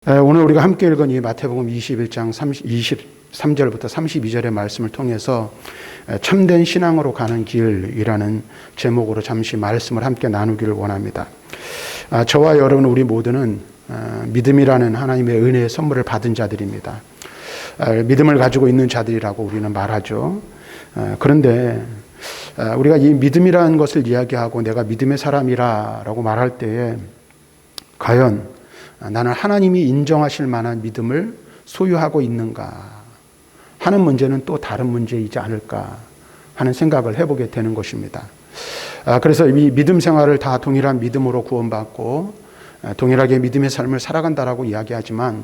오늘 우리가 함께 읽은 이 마태복음 21장 23절부터 32절의 말씀을 통해서 참된 신앙으로 가는 길이라는 제목으로 잠시 말씀을 함께 나누기를 원합니다. 저와 여러분 우리 모두는 믿음이라는 하나님의 은혜의 선물을 받은 자들입니다. 믿음을 가지고 있는 자들이라고 우리는 말하죠. 그런데 우리가 이 믿음이라는 것을 이야기하고 내가 믿음의 사람이라고 말할 때에 과연 나는 하나님이 인정하실 만한 믿음을 소유하고 있는가 하는 문제는 또 다른 문제이지 않을까 하는 생각을 해보게 되는 것입니다. 그래서 이 믿음 생활을 다 동일한 믿음으로 구원받고 동일하게 믿음의 삶을 살아간다라고 이야기하지만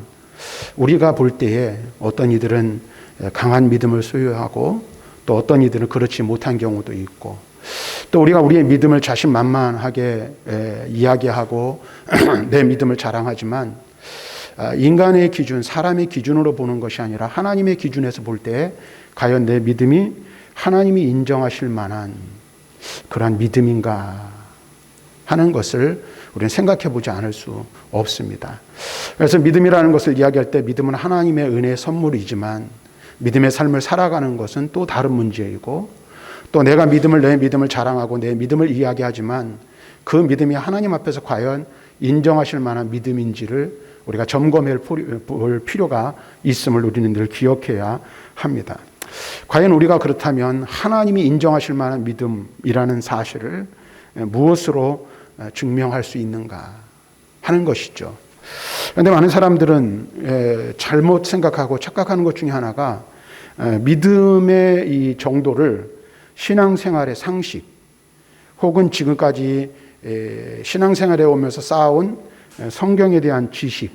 우리가 볼 때에 어떤 이들은 강한 믿음을 소유하고 또 어떤 이들은 그렇지 못한 경우도 있고 또 우리가 우리의 믿음을 자신만만하게 이야기하고 내 믿음을 자랑하지만 인간의 기준, 사람의 기준으로 보는 것이 아니라 하나님의 기준에서 볼 때 과연 내 믿음이 하나님이 인정하실 만한 그러한 믿음인가 하는 것을 우리는 생각해 보지 않을 수 없습니다. 그래서 믿음이라는 것을 이야기할 때 믿음은 하나님의 은혜의 선물이지만 믿음의 삶을 살아가는 것은 또 다른 문제이고 또 내가 내 믿음을 자랑하고 내 믿음을 이야기하지만 그 믿음이 하나님 앞에서 과연 인정하실 만한 믿음인지를 우리가 점검해 볼 필요가 있음을 우리는 늘 기억해야 합니다. 과연 우리가 그렇다면 하나님이 인정하실 만한 믿음이라는 사실을 무엇으로 증명할 수 있는가 하는 것이죠. 그런데 많은 사람들은 잘못 생각하고 착각하는 것 중에 하나가 믿음의 이 정도를 신앙생활의 상식 혹은 지금까지 신앙생활에 오면서 쌓아온 성경에 대한 지식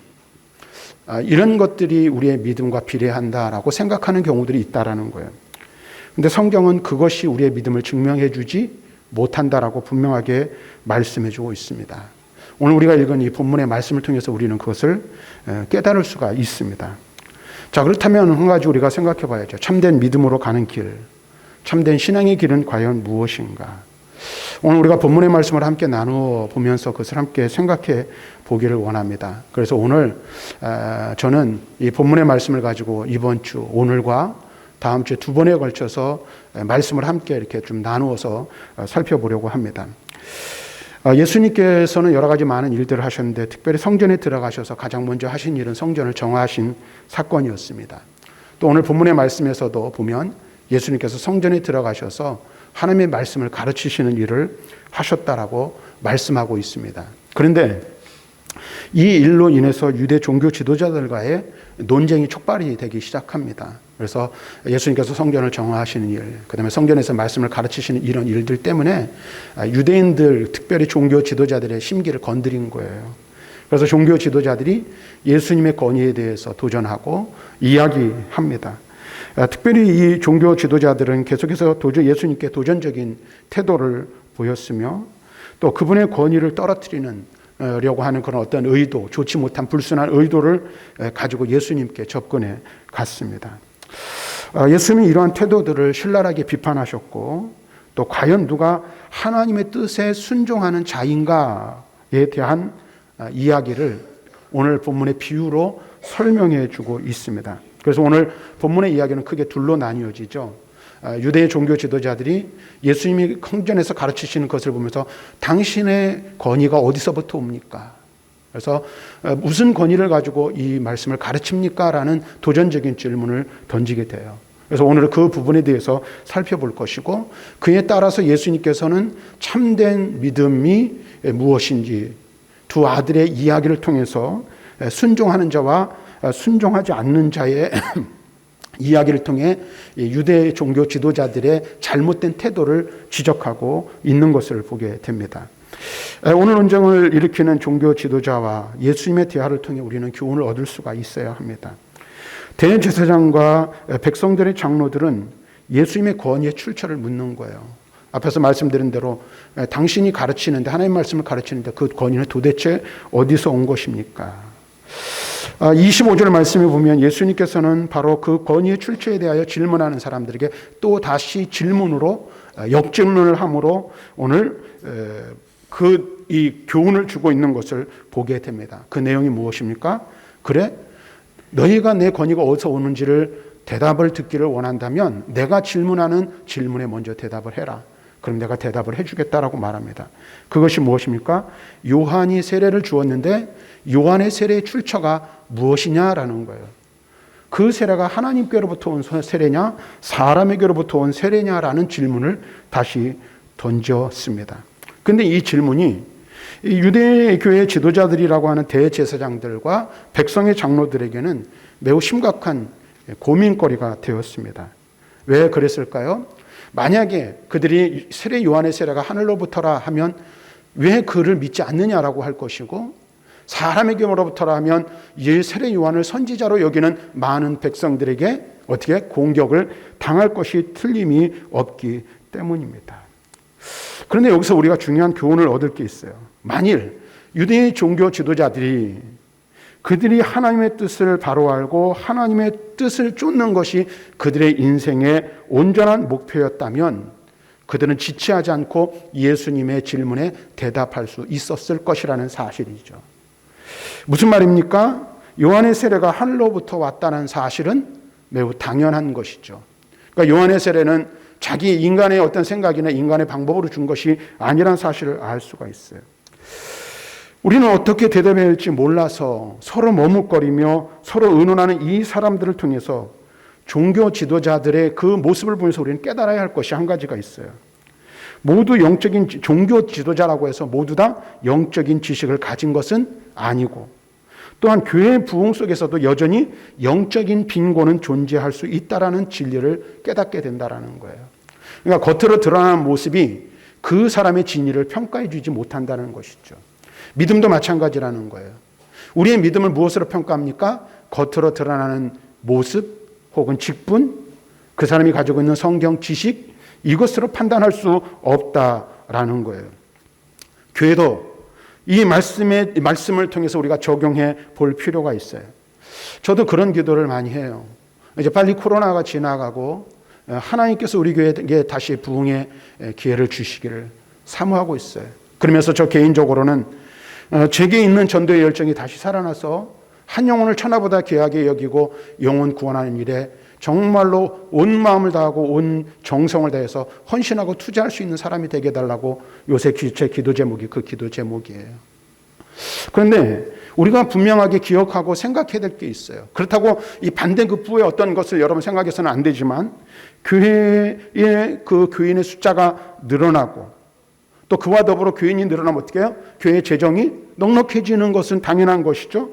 이런 것들이 우리의 믿음과 비례한다라고 생각하는 경우들이 있다라는 거예요. 그런데 성경은 그것이 우리의 믿음을 증명해 주지 못한다라고 분명하게 말씀해 주고 있습니다. 오늘 우리가 읽은 이 본문의 말씀을 통해서 우리는 그것을 깨달을 수가 있습니다. 자, 그렇다면 한 가지 우리가 생각해 봐야죠. 참된 믿음으로 가는 길, 참된 신앙의 길은 과연 무엇인가? 오늘 우리가 본문의 말씀을 함께 나누어 보면서 그것을 함께 생각해 보기를 원합니다. 그래서 오늘 저는 이 본문의 말씀을 가지고 이번 주 오늘과 다음 주에 두 번에 걸쳐서 말씀을 함께 이렇게 좀 나누어서 살펴보려고 합니다. 예수님께서는 여러 가지 많은 일들을 하셨는데 특별히 성전에 들어가셔서 가장 먼저 하신 일은 성전을 정화하신 사건이었습니다. 또 오늘 본문의 말씀에서도 보면 예수님께서 성전에 들어가셔서 하나님의 말씀을 가르치시는 일을 하셨다라고 말씀하고 있습니다. 그런데 이 일로 인해서 유대 종교 지도자들과의 논쟁이 촉발이 되기 시작합니다. 그래서 예수님께서 성전을 정화하시는 일, 그다음에 성전에서 말씀을 가르치시는 이런 일들 때문에 유대인들, 특별히 종교 지도자들의 심기를 건드린 거예요. 그래서 종교 지도자들이 예수님의 권위에 대해서 도전하고 이야기합니다. 특별히 이 종교 지도자들은 계속해서 예수님께 도전적인 태도를 보였으며 또 그분의 권위를 떨어뜨리려고 하는 그런 어떤 의도, 좋지 못한 불순한 의도를 가지고 예수님께 접근해 갔습니다. 예수님은 이러한 태도들을 신랄하게 비판하셨고 또 과연 누가 하나님의 뜻에 순종하는 자인가에 대한 이야기를 오늘 본문의 비유로 설명해 주고 있습니다. 그래서 오늘 본문의 이야기는 크게 둘로 나뉘어지죠. 유대의 종교 지도자들이 예수님이 성전에서 가르치시는 것을 보면서 당신의 권위가 어디서부터 옵니까? 그래서 무슨 권위를 가지고 이 말씀을 가르칩니까? 라는 도전적인 질문을 던지게 돼요. 그래서 오늘은 그 부분에 대해서 살펴볼 것이고 그에 따라서 예수님께서는 참된 믿음이 무엇인지 두 아들의 이야기를 통해서 순종하는 자와 순종하지 않는 자의 이야기를 통해 유대 종교 지도자들의 잘못된 태도를 지적하고 있는 것을 보게 됩니다. 오늘 논쟁을 일으키는 종교 지도자와 예수님의 대화를 통해 우리는 교훈을 얻을 수가 있어야 합니다. 대제사장과 백성들의 장로들은 예수님의 권위의 출처를 묻는 거예요. 앞에서 말씀드린 대로 당신이 가르치는데 하나님의 말씀을 가르치는데 그 권위는 도대체 어디서 온 것입니까? 25절 말씀에 보면 예수님께서는 바로 그 권위의 출처에 대하여 질문하는 사람들에게 또 다시 질문으로 역질문을 함으로 오늘 이 교훈을 주고 있는 것을 보게 됩니다. 그 내용이 무엇입니까? 그래? 너희가 내 권위가 어디서 오는지를 대답을 듣기를 원한다면 내가 질문하는 질문에 먼저 대답을 해라. 그럼 내가 대답을 해주겠다라고 말합니다. 그것이 무엇입니까? 요한이 세례를 주었는데 요한의 세례의 출처가 무엇이냐라는 거예요. 그 세례가 하나님께로부터 온 세례냐 사람에게로부터 온 세례냐라는 질문을 다시 던졌습니다. 그런데 이 질문이 유대 교회 지도자들이라고 하는 대제사장들과 백성의 장로들에게는 매우 심각한 고민거리가 되었습니다. 왜 그랬을까요? 만약에 그들이 세례 요한의 세례가 하늘로부터라 하면 왜 그를 믿지 않느냐라고 할 것이고, 사람에게로부터라 하면 이 세례 요한을 선지자로 여기는 많은 백성들에게 어떻게 공격을 당할 것이 틀림이 없기 때문입니다. 그런데 여기서 우리가 중요한 교훈을 얻을 게 있어요. 만일 유대의 종교 지도자들이 그들이 하나님의 뜻을 바로 알고 하나님의 뜻을 쫓는 것이 그들의 인생의 온전한 목표였다면 그들은 지체하지 않고 예수님의 질문에 대답할 수 있었을 것이라는 사실이죠. 무슨 말입니까? 요한의 세례가 하늘로부터 왔다는 사실은 매우 당연한 것이죠. 그러니까 요한의 세례는 자기 인간의 어떤 생각이나 인간의 방법으로 준 것이 아니라는 사실을 알 수가 있어요. 우리는 어떻게 대답해야 할지 몰라서 서로 머뭇거리며 서로 의논하는 이 사람들을 통해서 종교 지도자들의 그 모습을 보면서 우리는 깨달아야 할 것이 한 가지가 있어요. 모두 영적인 종교 지도자라고 해서 모두 다 영적인 지식을 가진 것은 아니고, 또한 교회 부흥 속에서도 여전히 영적인 빈곤은 존재할 수 있다라는 진리를 깨닫게 된다라는 거예요. 그러니까 겉으로 드러나는 모습이 그 사람의 진리를 평가해 주지 못한다는 것이죠. 믿음도 마찬가지라는 거예요. 우리의 믿음을 무엇으로 평가합니까? 겉으로 드러나는 모습 혹은 직분, 그 사람이 가지고 있는 성경 지식, 이것으로 판단할 수 없다라는 거예요. 교회도 이 말씀을 통해서 우리가 적용해 볼 필요가 있어요. 저도 그런 기도를 많이 해요. 이제 빨리 코로나가 지나가고 하나님께서 우리 교회에 다시 부흥의 기회를 주시기를 사모하고 있어요. 그러면서 저 개인적으로는 제게 있는 전도의 열정이 다시 살아나서 한 영혼을 천하보다 귀하게 여기고 영혼 구원하는 일에 정말로 온 마음을 다하고 온 정성을 다해서 헌신하고 투자할 수 있는 사람이 되게 해달라고 요새 제 기도 제목이 그 기도 제목이에요. 그런데 우리가 분명하게 기억하고 생각해야 될 게 있어요. 그렇다고 이 반대급부의 어떤 것을 여러분 생각해서는 안 되지만, 교회의 그 교인의 숫자가 늘어나고 또 그와 더불어 교인이 늘어나면 어떻게 해요? 교회의 재정이 넉넉해지는 것은 당연한 것이죠.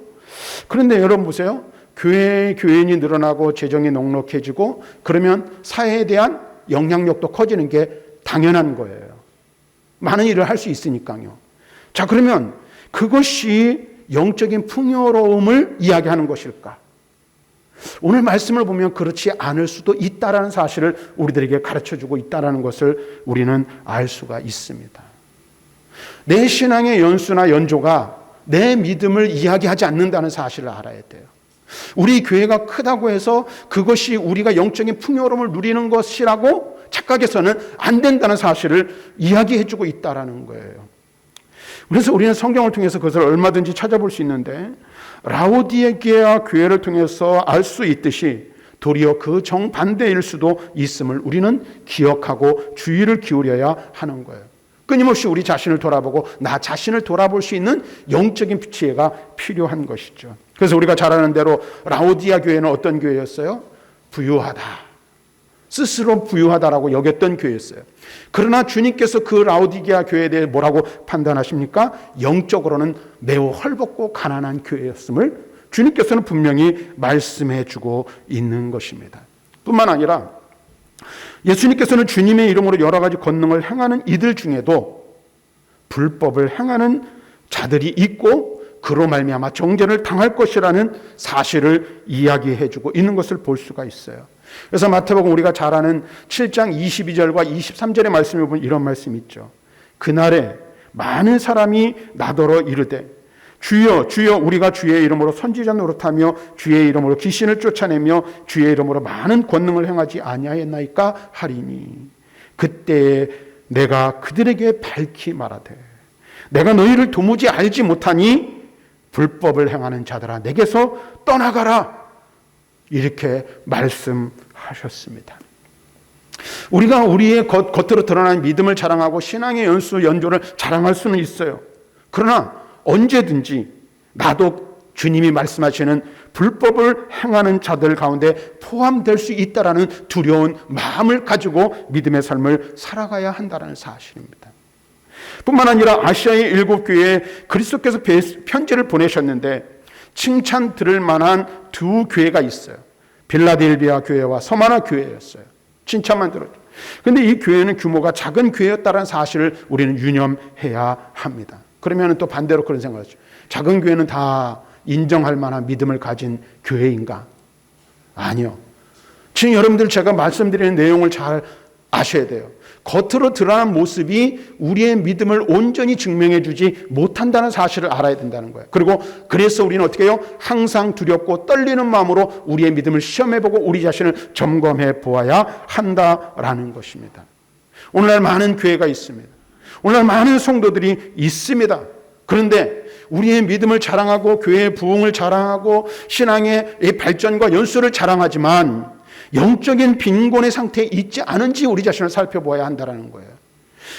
그런데 여러분 보세요. 교회의 교인이 늘어나고 재정이 넉넉해지고 그러면 사회에 대한 영향력도 커지는 게 당연한 거예요. 많은 일을 할 수 있으니까요. 자, 그러면 그것이 영적인 풍요로움을 이야기하는 것일까? 오늘 말씀을 보면 그렇지 않을 수도 있다라는 사실을 우리들에게 가르쳐주고 있다라는 것을 우리는 알 수가 있습니다. 내 신앙의 연수나 연조가 내 믿음을 이야기하지 않는다는 사실을 알아야 돼요. 우리 교회가 크다고 해서 그것이 우리가 영적인 풍요로움을 누리는 것이라고 착각해서는 안 된다는 사실을 이야기해주고 있다라는 거예요. 그래서 우리는 성경을 통해서 그것을 얼마든지 찾아볼 수 있는데, 라오디게아 교회를 통해서 알 수 있듯이 도리어 그 정반대일 수도 있음을 우리는 기억하고 주의를 기울여야 하는 거예요. 끊임없이 우리 자신을 돌아보고 나 자신을 돌아볼 수 있는 영적인 지혜가 필요한 것이죠. 그래서 우리가 잘 아는 대로 라오디아 교회는 어떤 교회였어요? 부유하다. 스스로 부유하다라고 여겼던 교회였어요. 그러나 주님께서 그 라오디게아 교회에 대해 뭐라고 판단하십니까? 영적으로는 매우 헐벗고 가난한 교회였음을 주님께서는 분명히 말씀해 주고 있는 것입니다. 뿐만 아니라 예수님께서는 주님의 이름으로 여러 가지 권능을 행하는 이들 중에도 불법을 행하는 자들이 있고 그로 말미암아 정죄를 당할 것이라는 사실을 이야기해 주고 있는 것을 볼 수가 있어요. 그래서 마태복음 우리가 잘 아는 7장 22절과 23절의 말씀을 보면 이런 말씀이 있죠. 그날에 많은 사람이 나더러 이르되 주여 주여 우리가 주의 이름으로 선지자 노릇하며 주의 이름으로 귀신을 쫓아내며 주의 이름으로 많은 권능을 행하지 아니하였나이까 하리니 그때에 내가 그들에게 밝히 말하되 내가 너희를 도무지 알지 못하니 불법을 행하는 자들아 내게서 떠나가라. 이렇게 말씀하셨습니다. 우리가 우리의 겉으로 드러난 믿음을 자랑하고 신앙의 연조를 자랑할 수는 있어요. 그러나 언제든지 나도 주님이 말씀하시는 불법을 행하는 자들 가운데 포함될 수 있다라는 두려운 마음을 가지고 믿음의 삶을 살아가야 한다는 사실입니다. 뿐만 아니라 아시아의 7교회에 그리스도께서 편지를 보내셨는데 칭찬 들을 만한 두 교회가 있어요. 빌라델비아 교회와 서마나 교회였어요. 칭찬만 들었죠. 그런데 이 교회는 규모가 작은 교회였다는 사실을 우리는 유념해야 합니다. 그러면 또 반대로 그런 생각을 하죠. 작은 교회는 다 인정할 만한 믿음을 가진 교회인가? 아니요. 지금 여러분들 제가 말씀드리는 내용을 잘 아셔야 돼요. 겉으로 드러난 모습이 우리의 믿음을 온전히 증명해 주지 못한다는 사실을 알아야 된다는 거예요. 그리고 그래서 우리는 어떻게 해요? 항상 두렵고 떨리는 마음으로 우리의 믿음을 시험해보고 우리 자신을 점검해 보아야 한다라는 것입니다. 오늘날 많은 교회가 있습니다. 오늘날 많은 성도들이 있습니다. 그런데 우리의 믿음을 자랑하고 교회의 부흥을 자랑하고 신앙의 발전과 연수를 자랑하지만 영적인 빈곤의 상태에 있지 않은지 우리 자신을 살펴보아야 한다는 거예요.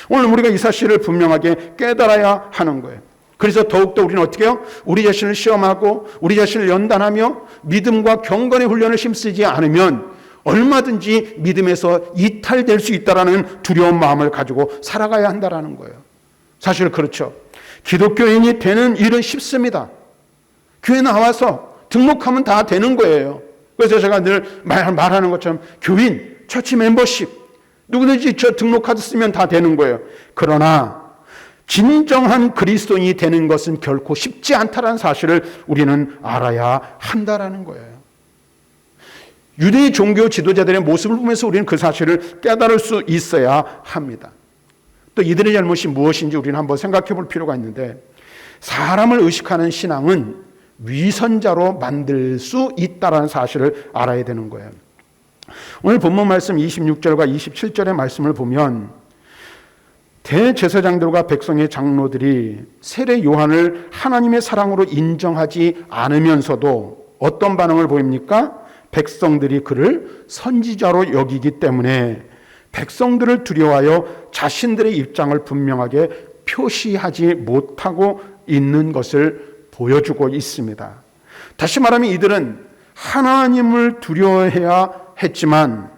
오늘 우리가 이 사실을 분명하게 깨달아야 하는 거예요. 그래서 더욱더 우리는 어떻게 해요? 우리 자신을 시험하고 우리 자신을 연단하며 믿음과 경건의 훈련을 힘쓰지 않으면 얼마든지 믿음에서 이탈될 수 있다는 두려운 마음을 가지고 살아가야 한다는 거예요. 사실 그렇죠. 기독교인이 되는 일은 쉽습니다. 교회 나와서 등록하면 다 되는 거예요. 그래서 제가 늘 말하는 것처럼 교인, 처치 멤버십 누구든지 저 등록카드 쓰면 다 되는 거예요. 그러나 진정한 그리스도인이 되는 것은 결코 쉽지 않다는 사실을 우리는 알아야 한다는 거예요. 유대 종교 지도자들의 모습을 보면서 우리는 그 사실을 깨달을 수 있어야 합니다. 또 이들의 잘못이 무엇인지 우리는 한번 생각해 볼 필요가 있는데 사람을 의식하는 신앙은 위선자로 만들 수 있다는 사실을 알아야 되는 거예요. 오늘 본문 말씀 26절과 27절의 말씀을 보면 대제사장들과 백성의 장로들이 세례 요한을 하나님의 사랑으로 인정하지 않으면서도 어떤 반응을 보입니까? 백성들이 그를 선지자로 여기기 때문에 백성들을 두려워하여 자신들의 입장을 분명하게 표시하지 못하고 있는 것을 보여주고 있습니다. 다시 말하면 이들은 하나님을 두려워해야 했지만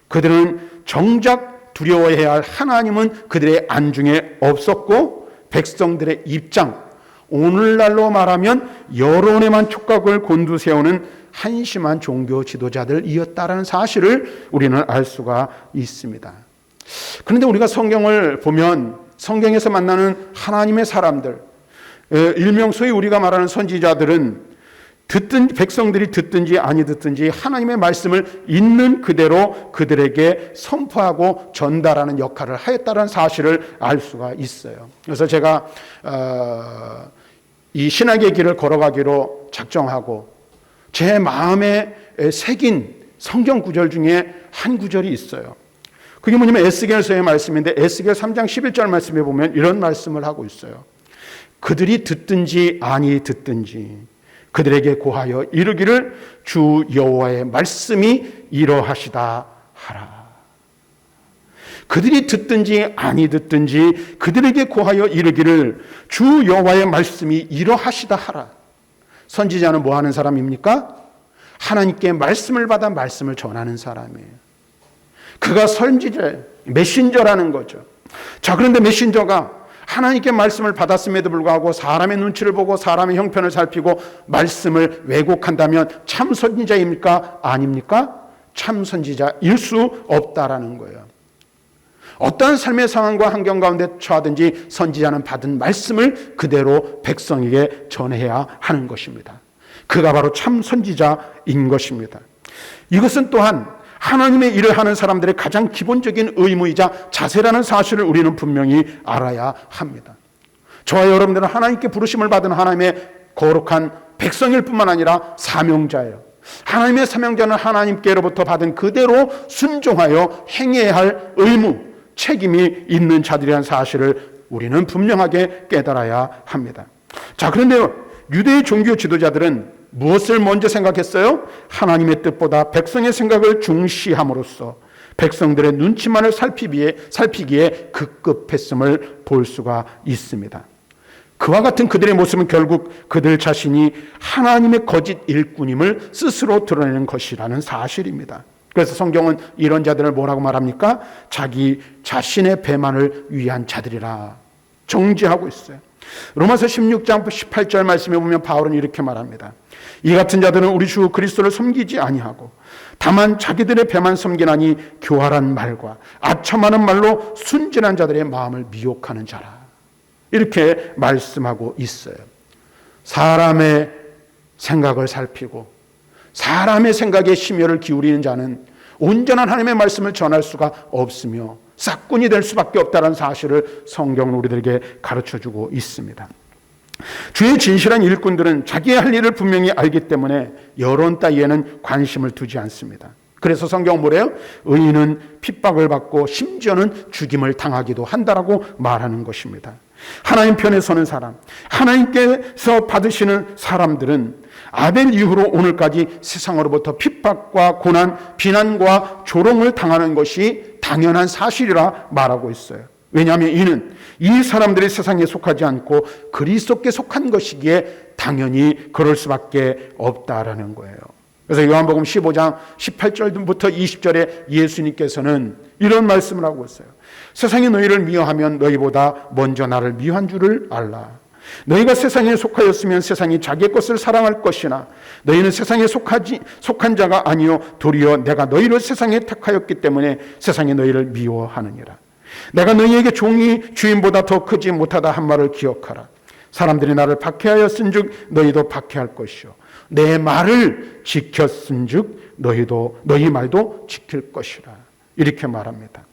그들은 정작 두려워해야 할 하나님은 그들의 안중에 없었고 백성들의 입장, 오늘날로 말하면 여론에만 촉각을 곤두세우는 한심한 종교 지도자들이었다라는 사실을 우리는 알 수가 있습니다. 그런데 우리가 성경을 보면 성경에서 만나는 하나님의 사람들, 일명 소위 우리가 말하는 선지자들은 백성들이 듣든지 아니 듣든지 하나님의 말씀을 있는 그대로 그들에게 선포하고 전달하는 역할을 하였다는 사실을 알 수가 있어요. 그래서 제가 이 신학의 길을 걸어가기로 작정하고 제 마음에 새긴 성경 구절 중에 한 구절이 있어요. 그게 뭐냐면 에스겔서의 말씀인데 에스겔 3장 11절 말씀에 보면 이런 말씀을 하고 있어요. 그들이 듣든지 아니 듣든지 그들에게 고하여 이르기를 주 여호와의 말씀이 이러하시다 하라. 그들이 듣든지 아니 듣든지 그들에게 고하여 이르기를 주 여호와의 말씀이 이러하시다 하라. 선지자는 뭐 하는 사람입니까? 하나님께 말씀을 받아 말씀을 전하는 사람이에요. 그가 선지자예요. 메신저라는 거죠. 자, 그런데 메신저가 하나님께 말씀을 받았음에도 불구하고 사람의 눈치를 보고 사람의 형편을 살피고 말씀을 왜곡한다면 참 선지자입니까? 아닙니까? 참 선지자일 수 없다라는 거예요. 어떠한 삶의 상황과 환경 가운데 처하든지 선지자는 받은 말씀을 그대로 백성에게 전해야 하는 것입니다. 그가 바로 참 선지자인 것입니다. 이것은 또한 하나님의 일을 하는 사람들의 가장 기본적인 의무이자 자세라는 사실을 우리는 분명히 알아야 합니다. 저와 여러분들은 하나님께 부르심을 받은 하나님의 거룩한 백성일 뿐만 아니라 사명자예요. 하나님의 사명자는 하나님께로부터 받은 그대로 순종하여 행해야 할 의무, 책임이 있는 자들이라는 사실을 우리는 분명하게 깨달아야 합니다. 자, 그런데 유대의 종교 지도자들은 무엇을 먼저 생각했어요? 하나님의 뜻보다 백성의 생각을 중시함으로써 백성들의 눈치만을 살피기에 급급했음을 볼 수가 있습니다. 그와 같은 그들의 모습은 결국 그들 자신이 하나님의 거짓 일꾼임을 스스로 드러내는 것이라는 사실입니다. 그래서 성경은 이런 자들을 뭐라고 말합니까? 자기 자신의 배만을 위한 자들이라 정죄하고 있어요. 로마서 16장 18절 말씀에 보면 바울은 이렇게 말합니다. 이 같은 자들은 우리 주 그리스도를 섬기지 아니하고 다만 자기들의 배만 섬기나니 교활한 말과 아첨하는 말로 순진한 자들의 마음을 미혹하는 자라. 이렇게 말씀하고 있어요. 사람의 생각을 살피고 사람의 생각에 심혈을 기울이는 자는 온전한 하나님의 말씀을 전할 수가 없으며 싹군이 될 수밖에 없다는 사실을 성경은 우리들에게 가르쳐주고 있습니다. 주의 진실한 일꾼들은 자기의 할 일을 분명히 알기 때문에 여론 따위에는 관심을 두지 않습니다. 그래서 성경은 뭐래요? 의인은 핍박을 받고 심지어는 죽임을 당하기도 한다라고 말하는 것입니다. 하나님 편에 서는 사람, 하나님께서 받으시는 사람들은 아벨 이후로 오늘까지 세상으로부터 핍박과 고난, 비난과 조롱을 당하는 것이 당연한 사실이라 말하고 있어요. 왜냐하면 이는 이 사람들이 세상에 속하지 않고 그리스도께 속한 것이기에 당연히 그럴 수밖에 없다라는 거예요. 그래서 요한복음 15장 18절부터 20절에 예수님께서는 이런 말씀을 하고 있어요. 세상이 너희를 미워하면 너희보다 먼저 나를 미워한 줄을 알라. 너희가 세상에 속하였으면 세상이 자기의 것을 사랑할 것이나 너희는 세상에 속한 자가 아니요 도리어 내가 너희를 세상에 택하였기 때문에 세상이 너희를 미워하느니라. 내가 너희에게 종이 주인보다 더 크지 못하다 한 말을 기억하라. 사람들이 나를 박해하였은즉 너희도 박해할 것이요 내 말을 지켰은즉 너희 말도 지킬 것이라. 이렇게 말합니다.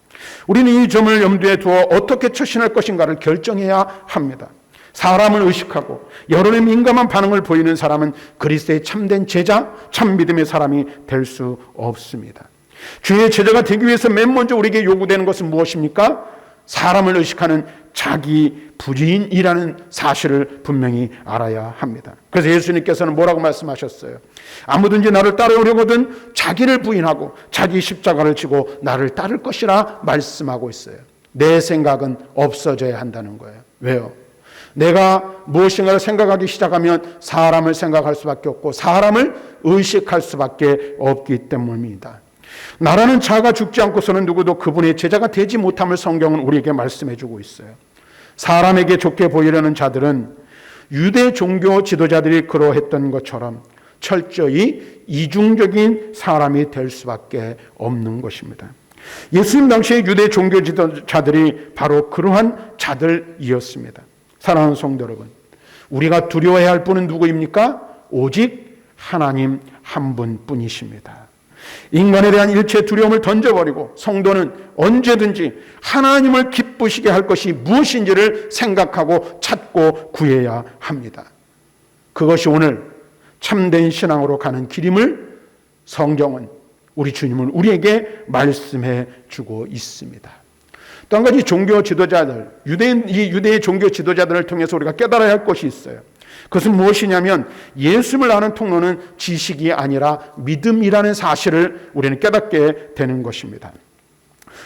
우리는 이 점을 염두에 두어 어떻게 처신할 것인가를 결정해야 합니다. 사람을 의식하고 여론에 민감한 반응을 보이는 사람은 그리스도의 참된 제자, 참 믿음의 사람이 될 수 없습니다. 주의 제자가 되기 위해서 맨 먼저 우리에게 요구되는 것은 무엇입니까? 사람을 의식하는 자기 부인이라는 사실을 분명히 알아야 합니다. 그래서 예수님께서는 뭐라고 말씀하셨어요? 아무든지 나를 따르려거든 자기를 부인하고 자기 십자가를 지고 나를 따를 것이라 말씀하고 있어요. 내 생각은 없어져야 한다는 거예요. 왜요? 내가 무엇인가를 생각하기 시작하면 사람을 생각할 수밖에 없고 사람을 의식할 수밖에 없기 때문입니다. 나라는 자가 죽지 않고서는 누구도 그분의 제자가 되지 못함을 성경은 우리에게 말씀해주고 있어요. 사람에게 좋게 보이려는 자들은 유대 종교 지도자들이 그러했던 것처럼 철저히 이중적인 사람이 될 수밖에 없는 것입니다. 예수님 당시의 유대 종교 지도자들이 바로 그러한 자들이었습니다. 사랑하는 성도 여러분, 우리가 두려워해야 할 분은 누구입니까? 오직 하나님 한 분뿐이십니다. 인간에 대한 일체 두려움을 던져버리고 성도는 언제든지 하나님을 기쁘시게 할 것이 무엇인지를 생각하고 찾고 구해야 합니다. 그것이 오늘 참된 신앙으로 가는 길임을 성경은 우리 주님은 우리에게 말씀해 주고 있습니다. 또 한 가지 종교 지도자들, 유대의 종교 지도자들을 통해서 우리가 깨달아야 할 것이 있어요. 그것은 무엇이냐면 예수님을 아는 통로는 지식이 아니라 믿음이라는 사실을 우리는 깨닫게 되는 것입니다.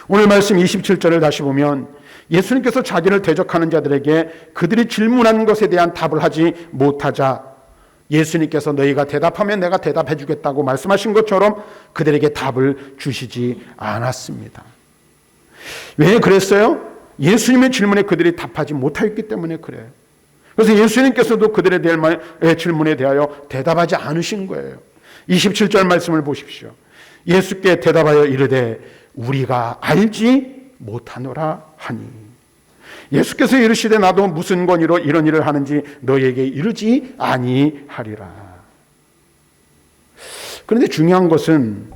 오늘 말씀 27절을 다시 보면 예수님께서 자기를 대적하는 자들에게 그들이 질문한 것에 대한 답을 하지 못하자 예수님께서 너희가 대답하면 내가 대답해 주겠다고 말씀하신 것처럼 그들에게 답을 주시지 않았습니다. 왜 그랬어요? 예수님의 질문에 그들이 답하지 못하였기 때문에 그래요. 그래서 예수님께서도 그들의 질문에 대하여 대답하지 않으신 거예요. 27절 말씀을 보십시오. 예수께 대답하여 이르되 우리가 알지 못하노라 하니. 예수께서 이르시되 나도 무슨 권위로 이런 일을 하는지 너희에게 이르지 아니하리라. 그런데 중요한 것은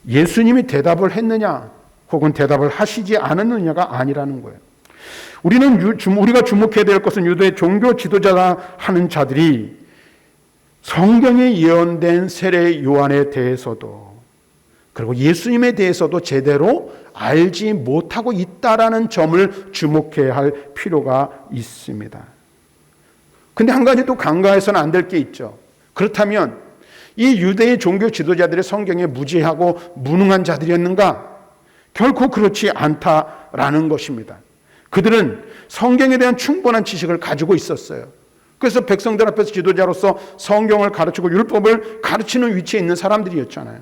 예수님이 대답을 했느냐 혹은 대답을 하시지 않았느냐가 아니라는 거예요. 우리가 주목해야 될 것은 유대 종교 지도자라 하는 자들이 성경에 예언된 세례 요한에 대해서도 그리고 예수님에 대해서도 제대로 알지 못하고 있다라는 점을 주목해야 할 필요가 있습니다. 근데 한 가지 또 간과해서는 안 될 게 있죠. 그렇다면 이 유대의 종교 지도자들의 성경에 무지하고 무능한 자들이었는가? 결코 그렇지 않다라는 것입니다. 그들은 성경에 대한 충분한 지식을 가지고 있었어요. 그래서 백성들 앞에서 지도자로서 성경을 가르치고 율법을 가르치는 위치에 있는 사람들이었잖아요.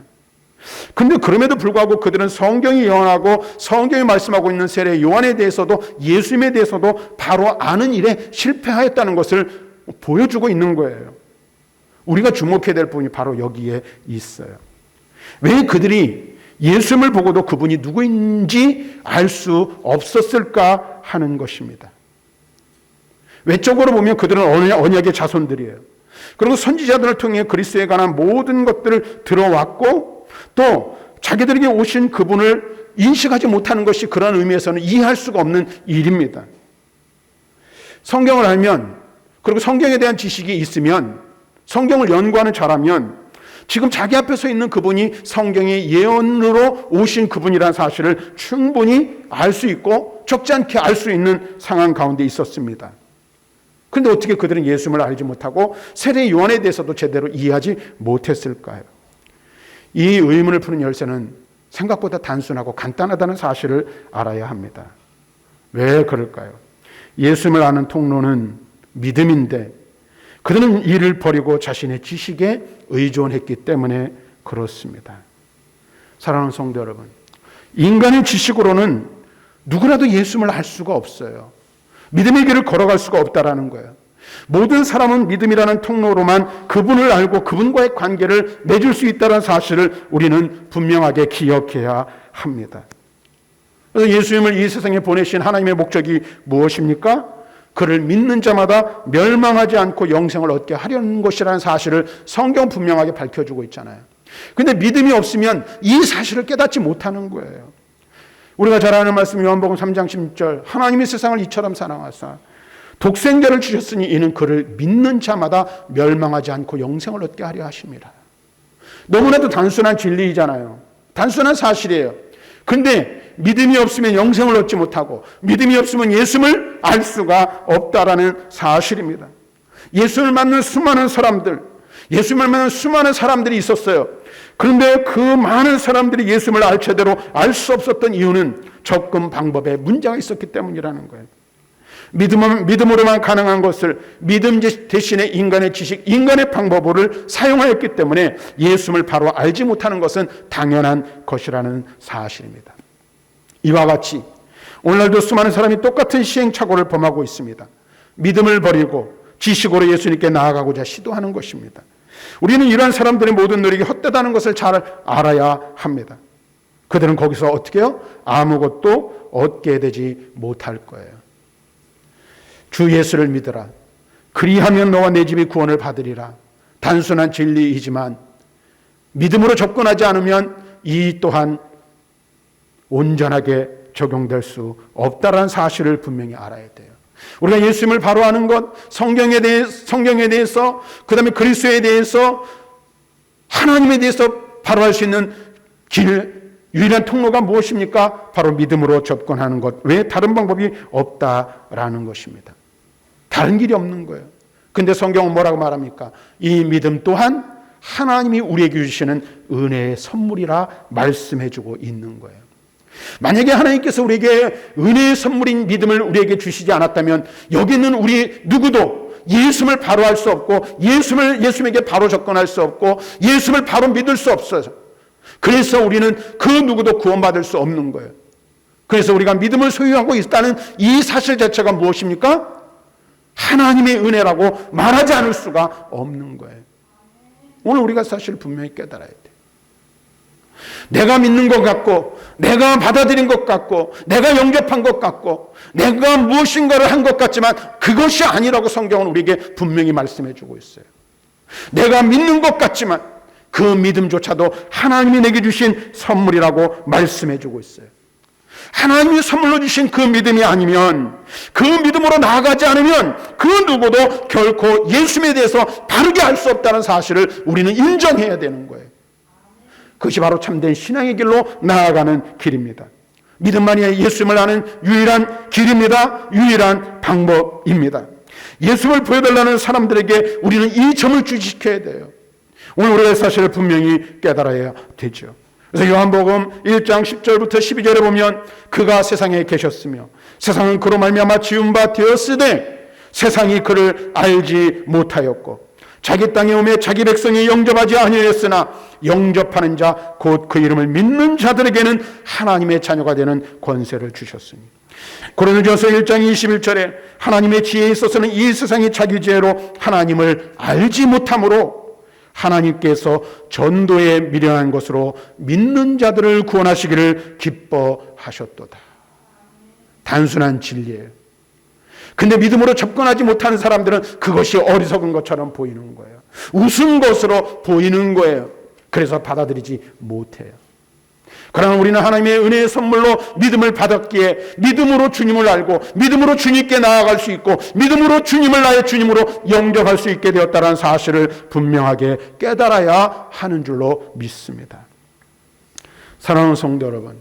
근데 그럼에도 불구하고 그들은 성경이 예언하고 성경이 말씀하고 있는 세례 요한에 대해서도 예수님에 대해서도 바로 아는 일에 실패하였다는 것을 보여주고 있는 거예요. 우리가 주목해야 될 부분이 바로 여기에 있어요. 왜 그들이 예수님을 보고도 그분이 누구인지 알 수 없었을까 하는 것입니다. 외적으로 보면 그들은 언약의 자손들이에요. 그리고 선지자들을 통해 그리스도에 관한 모든 것들을 들어왔고 또 자기들에게 오신 그분을 인식하지 못하는 것이 그런 의미에서는 이해할 수가 없는 일입니다. 성경을 알면 그리고 성경에 대한 지식이 있으면 성경을 연구하는 자라면 지금 자기 앞에 서 있는 그분이 성경의 예언으로 오신 그분이라는 사실을 충분히 알 수 있고 적지 않게 알 수 있는 상황 가운데 있었습니다. 그런데 어떻게 그들은 예수님을 알지 못하고 세례 요한에 대해서도 제대로 이해하지 못했을까요? 이 의문을 푸는 열쇠는 생각보다 단순하고 간단하다는 사실을 알아야 합니다. 왜 그럴까요? 예수님을 아는 통로는 믿음인데 그들은 이를 버리고 자신의 지식에 의존했기 때문에 그렇습니다. 사랑하는 성도 여러분, 인간의 지식으로는 누구라도 예수님을 알 수가 없어요. 믿음의 길을 걸어갈 수가 없다라는 거예요. 모든 사람은 믿음이라는 통로로만 그분을 알고 그분과의 관계를 맺을 수 있다는 사실을 우리는 분명하게 기억해야 합니다. 그래서 예수님을 이 세상에 보내신 하나님의 목적이 무엇입니까? 그를 믿는 자마다 멸망하지 않고 영생을 얻게 하려는 것이라는 사실을 성경 분명하게 밝혀주고 있잖아요. 그런데 믿음이 없으면 이 사실을 깨닫지 못하는 거예요. 우리가 잘 아는 말씀 요한복음 3장 16절 하나님이 세상을 이처럼 사랑하사 독생자를 주셨으니 이는 그를 믿는 자마다 멸망하지 않고 영생을 얻게 하려 하심이라. 너무나도 단순한 진리이잖아요. 단순한 사실이에요. 근데 믿음이 없으면 영생을 얻지 못하고 믿음이 없으면 예수님을 알 수가 없다라는 사실입니다. 예수를 만난 수많은 사람들, 예수님을 만난 수많은 사람들이 있었어요. 그런데 그 많은 사람들이 예수님을 제대로 알 수 없었던 이유는 접근 방법에 문제가 있었기 때문이라는 거예요. 믿음으로만 가능한 것을 믿음 대신에 인간의 지식, 인간의 방법을 사용하였기 때문에 예수님을 바로 알지 못하는 것은 당연한 것이라는 사실입니다. 이와 같이 오늘날도 수많은 사람이 똑같은 시행착오를 범하고 있습니다. 믿음을 버리고 지식으로 예수님께 나아가고자 시도하는 것입니다. 우리는 이러한 사람들의 모든 노력이 헛되다는 것을 잘 알아야 합니다. 그들은 거기서 어떻게 해요? 아무것도 얻게 되지 못할 거예요. 주 예수를 믿으라. 그리하면 너와 내 집이 구원을 받으리라. 단순한 진리이지만 믿음으로 접근하지 않으면 이 또한 온전하게 적용될 수 없다라는 사실을 분명히 알아야 돼요. 우리가 예수님을 바로 아는 것, 성경에 대해서, 그 다음에 그리스도에 대해서, 하나님에 대해서 바로 알 수 있는 유일한 통로가 무엇입니까? 바로 믿음으로 접근하는 것. 왜 다른 방법이 없다라는 것입니다. 다른 길이 없는 거예요. 근데 성경은 뭐라고 말합니까? 이 믿음 또한 하나님이 우리에게 주시는 은혜의 선물이라 말씀해주고 있는 거예요. 만약에 하나님께서 우리에게 은혜의 선물인 믿음을 우리에게 주시지 않았다면 여기는 우리 누구도 예수님을 바로 알 수 없고 예수님에게 바로 접근할 수 없고 예수님을 바로 믿을 수 없어요. 그래서 우리는 그 누구도 구원받을 수 없는 거예요. 그래서 우리가 믿음을 소유하고 있다는 이 사실 자체가 무엇입니까? 하나님의 은혜라고 말하지 않을 수가 없는 거예요. 오늘 우리가 사실 분명히 깨달아야 돼요. 내가 믿는 것 같고 내가 받아들인 것 같고 내가 영접한 것 같고 내가 무엇인가를 한 것 같지만 그것이 아니라고 성경은 우리에게 분명히 말씀해 주고 있어요. 내가 믿는 것 같지만 그 믿음조차도 하나님이 내게 주신 선물이라고 말씀해 주고 있어요. 하나님이 선물로 주신 그 믿음이 아니면, 그 믿음으로 나아가지 않으면 그 누구도 결코 예수님에 대해서 바르게 알 수 없다는 사실을 우리는 인정해야 되는 거예요. 그것이 바로 참된 신앙의 길로 나아가는 길입니다. 믿음만이 예수님을 아는 유일한 길입니다. 유일한 방법입니다. 예수를 보여달라는 사람들에게 우리는 이 점을 주시켜야 돼요. 오늘 우리가 이 사실을 분명히 깨달아야 되죠. 그래서 요한복음 1장 10절부터 12절에 보면 그가 세상에 계셨으며 세상은 그로 말미암아 지은 바 되었으되 세상이 그를 알지 못하였고 자기 땅에 오매 자기 백성이 영접하지 아니하였으나 영접하는 자 곧 그 이름을 믿는 자들에게는 하나님의 자녀가 되는 권세를 주셨으니 고린도전서 1장 21절에 하나님의 지혜에 있어서는 이 세상이 자기 지혜로 하나님을 알지 못하므로 하나님께서 전도에 미련한 것으로 믿는 자들을 구원하시기를 기뻐하셨도다. 단순한 진리예요. 근데 믿음으로 접근하지 못하는 사람들은 그것이 어리석은 것처럼 보이는 거예요. 우스운 것으로 보이는 거예요. 그래서 받아들이지 못해요. 그러나 우리는 하나님의 은혜의 선물로 믿음을 받았기에 믿음으로 주님을 알고 믿음으로 주님께 나아갈 수 있고 믿음으로 주님을 나의 주님으로 영접할 수 있게 되었다는 사실을 분명하게 깨달아야 하는 줄로 믿습니다. 사랑하는 성도 여러분,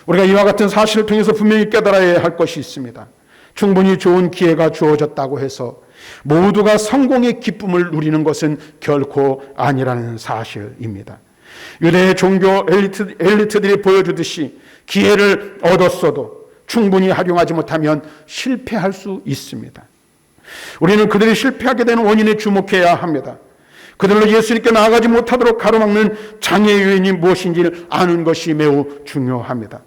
우리가 이와 같은 사실을 통해서 분명히 깨달아야 할 것이 있습니다. 충분히 좋은 기회가 주어졌다고 해서 모두가 성공의 기쁨을 누리는 것은 결코 아니라는 사실입니다. 유대의 종교 엘리트들이 보여주듯이 기회를 얻었어도 충분히 활용하지 못하면 실패할 수 있습니다. 우리는 그들이 실패하게 되는 원인에 주목해야 합니다. 그들로 예수님께 나아가지 못하도록 가로막는 장애 요인이 무엇인지를 아는 것이 매우 중요합니다.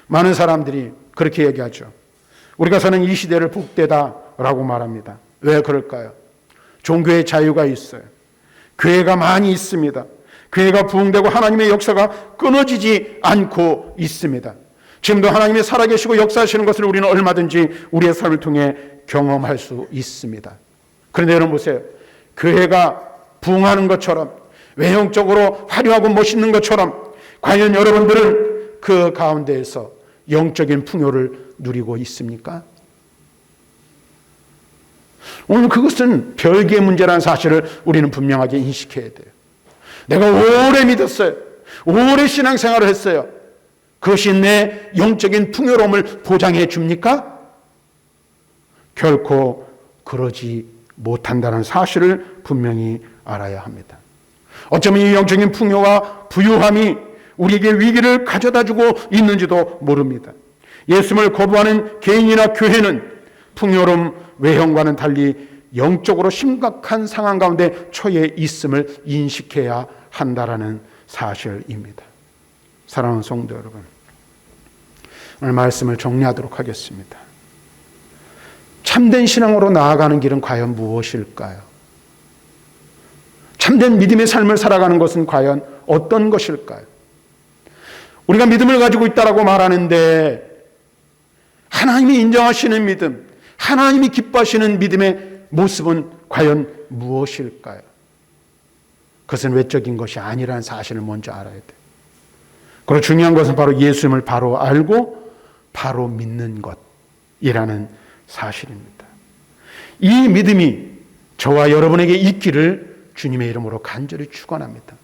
많은 사람들이 그렇게 얘기하죠. 우리가 사는 이 시대를 복되다라고 말합니다. 왜 그럴까요? 종교의 자유가 있어요. 교회가 많이 있습니다. 교회가 부흥되고 하나님의 역사가 끊어지지 않고 있습니다. 지금도 하나님이 살아계시고 역사하시는 것을 우리는 얼마든지 우리의 삶을 통해 경험할 수 있습니다. 그런데 여러분 보세요. 교회가 부흥하는 것처럼 외형적으로 화려하고 멋있는 것처럼 과연 여러분들은 그 가운데에서 영적인 풍요를 누리고 있습니까? 오늘 그것은 별개의 문제라는 사실을 우리는 분명하게 인식해야 돼요. 내가 오래 믿었어요. 오래 신앙생활을 했어요. 그것이 내 영적인 풍요로움을 보장해 줍니까? 결코 그러지 못한다는 사실을 분명히 알아야 합니다. 어쩌면 이 영적인 풍요와 부유함이 우리에게 위기를 가져다주고 있는지도 모릅니다. 예수님을 거부하는 개인이나 교회는 풍요로움 외형과는 달리 영적으로 심각한 상황 가운데 처해 있음을 인식해야 한다라는 사실입니다. 사랑하는 성도 여러분, 오늘 말씀을 정리하도록 하겠습니다. 참된 신앙으로 나아가는 길은 과연 무엇일까요? 참된 믿음의 삶을 살아가는 것은 과연 어떤 것일까요? 우리가 믿음을 가지고 있다라고 말하는데 하나님이 인정하시는 믿음, 하나님이 기뻐하시는 믿음의 모습은 과연 무엇일까요? 그것은 외적인 것이 아니라는 사실을 먼저 알아야 돼요. 그리고 중요한 것은 바로 예수님을 바로 알고 바로 믿는 것이라는 사실입니다. 이 믿음이 저와 여러분에게 있기를 주님의 이름으로 간절히 축원합니다.